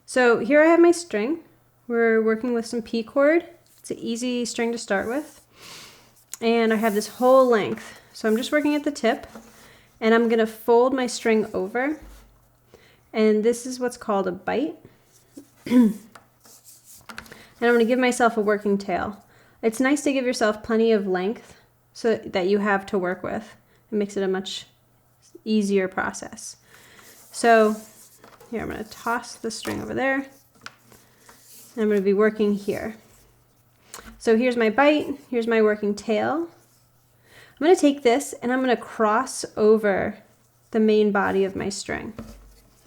So here I have my string. We're working with some P cord. It's an easy string to start with. And I have this whole length. So I'm just working at the tip, and I'm gonna fold my string over. And this is what's called a bite. And I'm gonna give myself a working tail. It's nice to give yourself plenty of length so that you have to work with. It makes it a much easier process. So here, I'm gonna toss the string over there. And I'm gonna be working here. So here's my bite, here's my working tail. I'm gonna take this and I'm gonna cross over the main body of my string.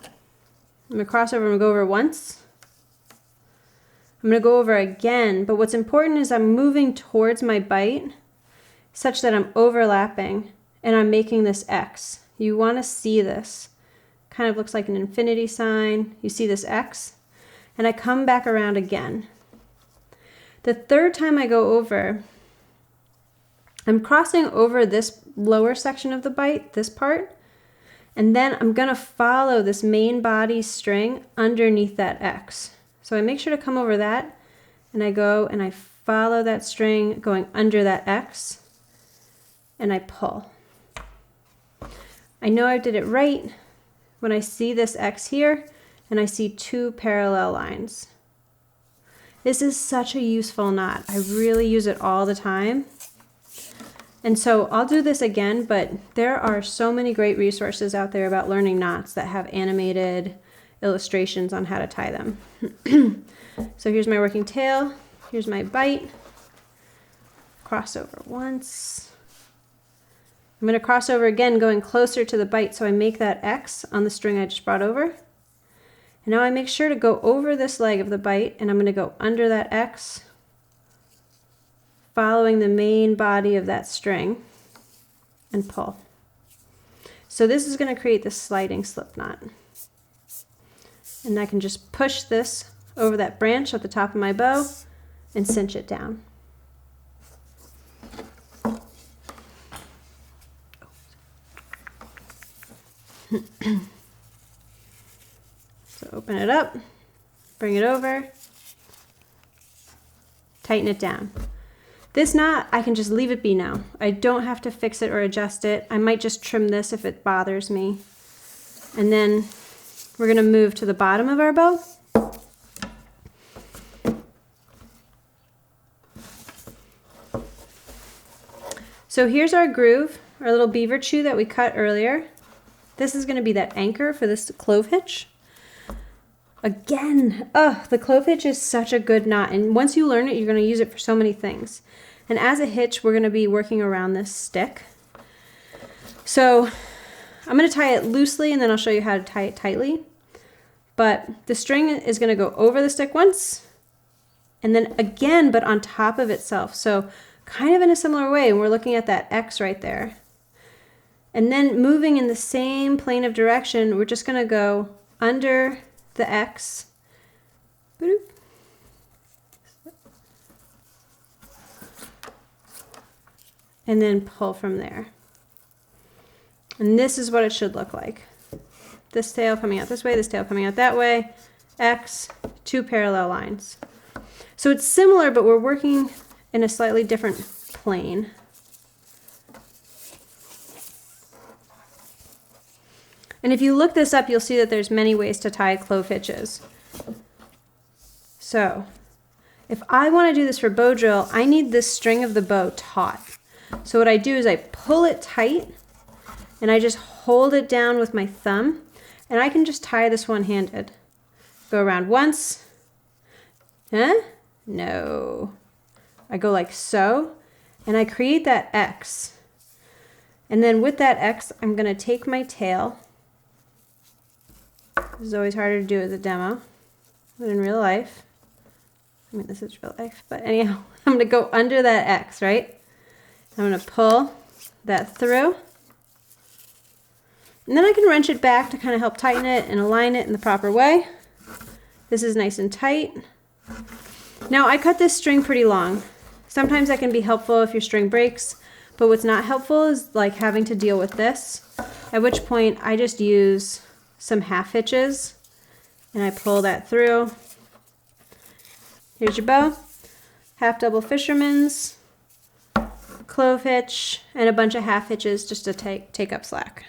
I'm gonna cross over, I'm gonna go over once. I'm gonna go over again, but what's important is I'm moving towards my bite such that I'm overlapping and I'm making this X. You wanna see this. Kind of looks like an infinity sign. You see this X? And I come back around again. The third time I go over, I'm crossing over this lower section of the bite, this part, and then I'm gonna follow this main body string underneath that X. So I make sure to come over that, and I go and I follow that string going under that X, and I pull. I know I did it right when I see this X here, and I see two parallel lines. This is such a useful knot. I really use it all the time. And so I'll do this again, but there are so many great resources out there about learning knots that have animated illustrations on how to tie them. So here's my working tail, here's my bite, cross over once. I'm gonna cross over again, going closer to the bite, so I make that X on the string I just brought over. And now I make sure to go over this leg of the bite, and I'm gonna go under that X, following the main body of that string, and pull. So this is gonna create this sliding slip knot. And I can just push this over that branch at the top of my bow and cinch it down. So open it up, bring it over, tighten it down. This knot, I can just leave it be now. I don't have to fix it or adjust it. I might just trim this if it bothers me. And then we're gonna move to the bottom of our bow. So here's our groove, our little beaver chew that we cut earlier. This is gonna be that anchor for this clove hitch. Again, the clove hitch is such a good knot, and once you learn it, you're gonna use it for so many things. And as a hitch, we're gonna be working around this stick. So I'm gonna tie it loosely, and then I'll show you how to tie it tightly. But the string is gonna go over the stick once, and then again, but on top of itself. So kind of in a similar way, and we're looking at that X right there. And then moving in the same plane of direction, we're just gonna go under the X, and then pull from there. And this is what it should look like. This tail coming out this way, this tail coming out that way, X, two parallel lines. So it's similar, but we're working in a slightly different plane. And if you look this up, you'll see that there's many ways to tie clove hitches. So if I want to do this for bow drill, I need this string of the bow taut. So what I do is I pull it tight and I just hold it down with my thumb, and I can just tie this one-handed. Go around once. Huh? No. I go like so, and I create that X. And then with that X, I'm going to take my tail. This is always harder to do as a demo than in real life. I mean, this is real life, but anyhow, I'm going to go under that X, right? I'm going to pull that through. And then I can wrench it back to kind of help tighten it and align it in the proper way. This is nice and tight. Now I cut this string pretty long. Sometimes that can be helpful if your string breaks, but what's not helpful is like having to deal with this, at which point I just use some half hitches and I pull that through. Here's your bow. Half double Fisherman's, Clove hitch, and a bunch of half hitches just to take up slack.